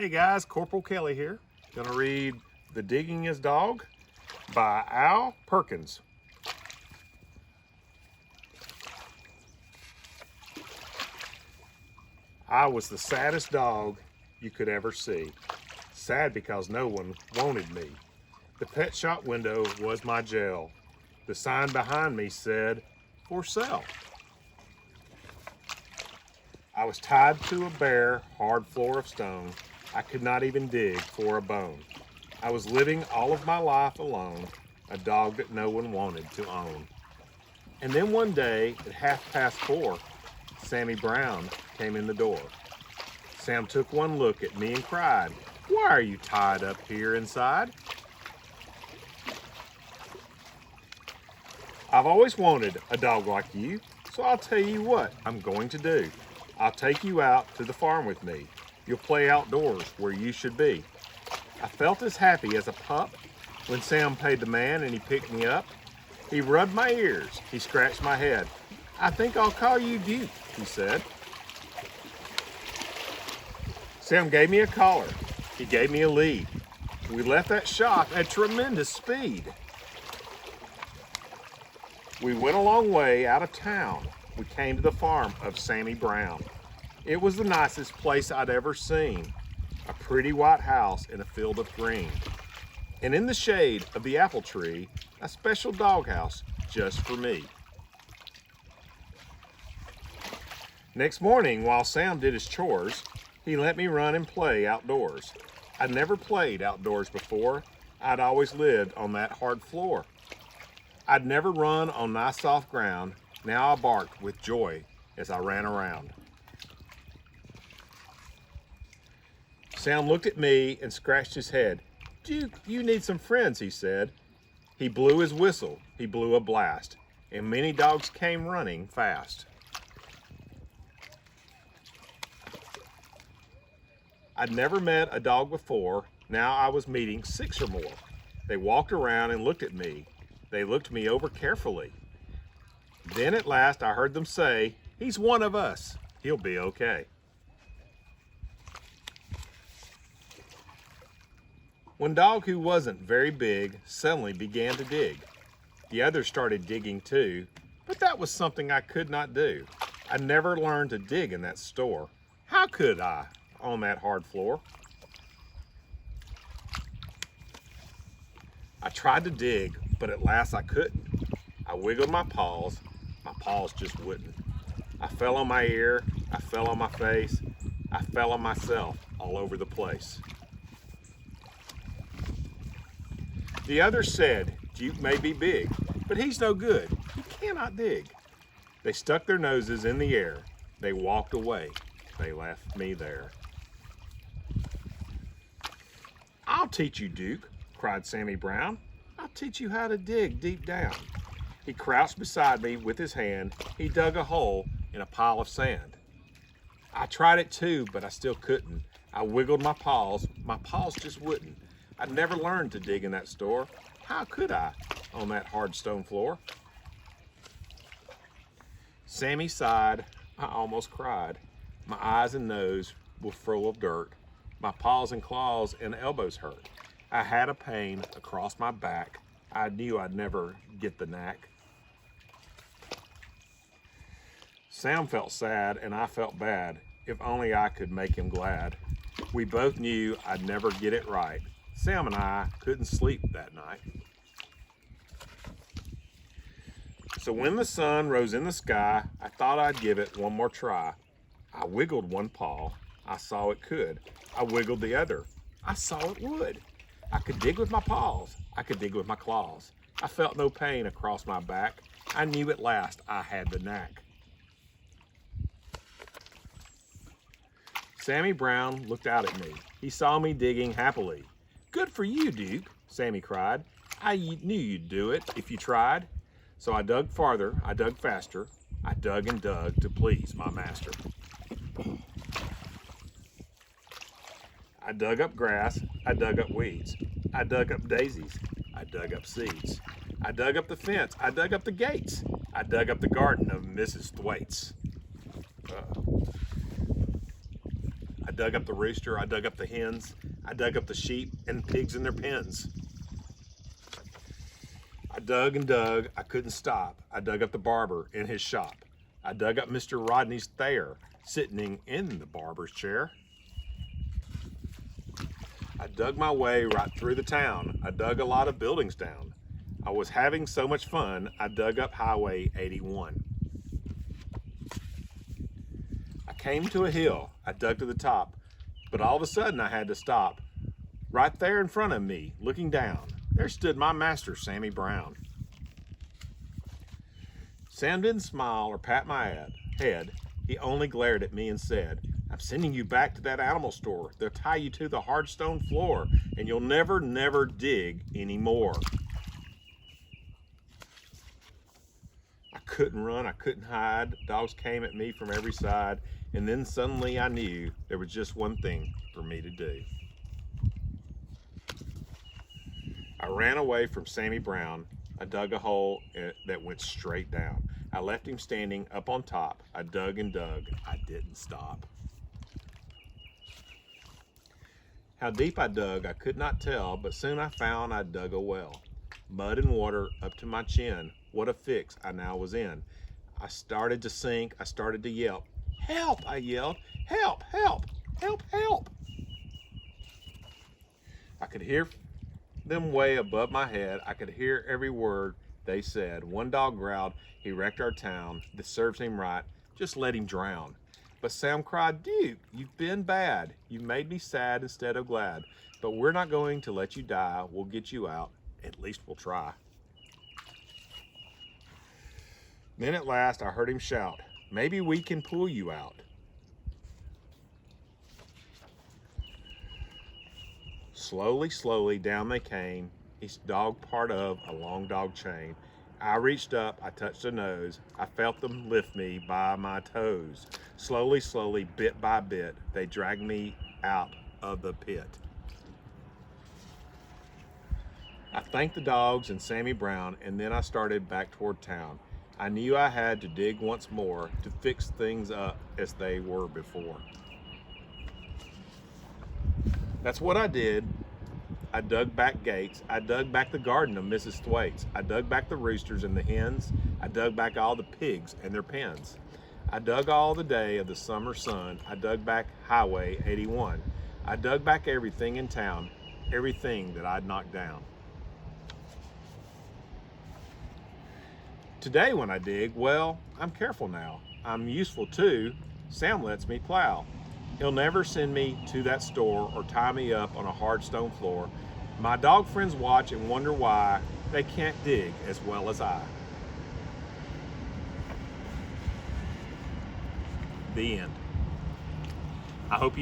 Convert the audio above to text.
Hey guys, Corporal Kelley here. Gonna read The Digging-est Dog by Al Perkins. I was the saddest dog you could ever see. Sad because no one wanted me. The pet shop window was my jail. The sign behind me said, "For sale." I was tied to a bare, hard floor of stone. I could not even dig for a bone. I was living all of my life alone, a dog that no one wanted to own. And then one day, at 4:30, Sammy Brown came in the door. Sam took one look at me and cried, "Why are you tied up here inside?" I've always wanted a dog like you, so I'll tell you what I'm going to do. I'll take you out to the farm with me. You'll play outdoors where you should be. I felt as happy as a pup when Sam paid the man and he picked me up. He rubbed my ears, he scratched my head. "I think I'll call you Duke," he said. Sam gave me a collar, he gave me a lead. We left that shop at tremendous speed. We went a long way out of town. We came to the farm of Sammy Brown. It was the nicest place I'd ever seen. A pretty white house in a field of green. And in the shade of the apple tree, a special doghouse just for me. Next morning, while Sam did his chores, he let me run and play outdoors. I'd never played outdoors before. I'd always lived on that hard floor. I'd never run on nice soft ground. Now I barked with joy as I ran around. Sam looked at me and scratched his head. "Duke, you need some friends," he said. He blew his whistle, he blew a blast, and many dogs came running fast. I'd never met a dog before. Now I was meeting 6 or more. They walked around and looked at me. They looked me over carefully. Then at last I heard them say, "He's one of us. He'll be okay." One dog who wasn't very big suddenly began to dig. The others started digging too, but that was something I could not do. I never learned to dig in that store. How could I on that hard floor? I tried to dig, but at last I couldn't. I wiggled my paws just wouldn't. I fell on my ear, I fell on my face, I fell on myself all over the place. The others said, "Duke may be big, but he's no good. He cannot dig." They stuck their noses in the air. They walked away. They left me there. "I'll teach you, Duke," cried Sammy Brown. "I'll teach you how to dig deep down." He crouched beside me with his hand. He dug a hole in a pile of sand. I tried it too, but I still couldn't. I wiggled my paws just wouldn't. I'd never learned to dig in that store. How could I on that hard stone floor? Sammy sighed. I almost cried. My eyes and nose were full of dirt. My paws and claws and elbows hurt. I had a pain across my back. I knew I'd never get the knack. Sam felt sad and I felt bad. If only I could make him glad. We both knew I'd never get it right. Sam and I couldn't sleep that night. So when the sun rose in the sky, I thought I'd give it one more try. I wiggled one paw. I saw it could. I wiggled the other. I saw it would. I could dig with my paws. I could dig with my claws. I felt no pain across my back. I knew at last I had the knack. Sammy Brown looked out at me. He saw me digging happily. "Good for you, Duke," Sammy cried. "I knew you'd do it if you tried." So I dug farther, I dug faster. I dug and dug to please my master. I dug up grass, I dug up weeds. I dug up daisies, I dug up seeds. I dug up the fence, I dug up the gates. I dug up the garden of Mrs. Thwaites. dug up the rooster, I dug up the hens, I dug up the sheep and pigs in their pens. I dug and dug, I couldn't stop. I dug up the barber in his shop. I dug up Mr. Rodney's Thayer, sitting in the barber's chair. I dug my way right through the town. I dug a lot of buildings down. I was having so much fun, I dug up Highway 81. I came to a hill, I dug to the top, but all of a sudden I had to stop. Right there in front of me, looking down, there stood my master, Sammy Brown. Sam didn't smile or pat my head. He only glared at me and said, "I'm sending you back to that animal store. They'll tie you to the hard stone floor, and you'll never, never dig anymore." I couldn't run, I couldn't hide. Dogs came at me from every side, and then suddenly I knew there was just one thing for me to do. I ran away from Sammy Brown. I dug a hole that went straight down. I left him standing up on top. I dug and dug. I didn't stop. How deep I dug, I could not tell, but soon I found I dug a well. Mud and water up to my chin. What a fix I now was in. I started to sink. I started to yelp. "Help!" I yelled. "Help! Help! Help! Help!" I could hear them way above my head. I could hear every word they said. One dog growled, "He wrecked our town. This serves him right. Just let him drown." But Sam cried, "Duke, you've been bad. You made me sad instead of glad. But we're not going to let you die. We'll get you out. At least we'll try." Then at last I heard him shout, "Maybe we can pull you out." Slowly, slowly down they came, each dog part of a long dog chain. I reached up, I touched a nose, I felt them lift me by my toes. Slowly, slowly, bit by bit, they dragged me out of the pit. I thanked the dogs and Sammy Brown, and then I started back toward town. I knew I had to dig once more to fix things up as they were before. That's what I did. I dug back gates. I dug back the garden of Mrs. Thwaites. I dug back the roosters and the hens. I dug back all the pigs and their pens. I dug all the day of the summer sun. I dug back Highway 81. I dug back everything in town, everything that I'd knocked down. Today when I dig, well, I'm careful now. I'm useful too. Sam lets me plow. He'll never send me to that store or tie me up on a hard stone floor. My dog friends watch and wonder why they can't dig as well as I. The end. I hope you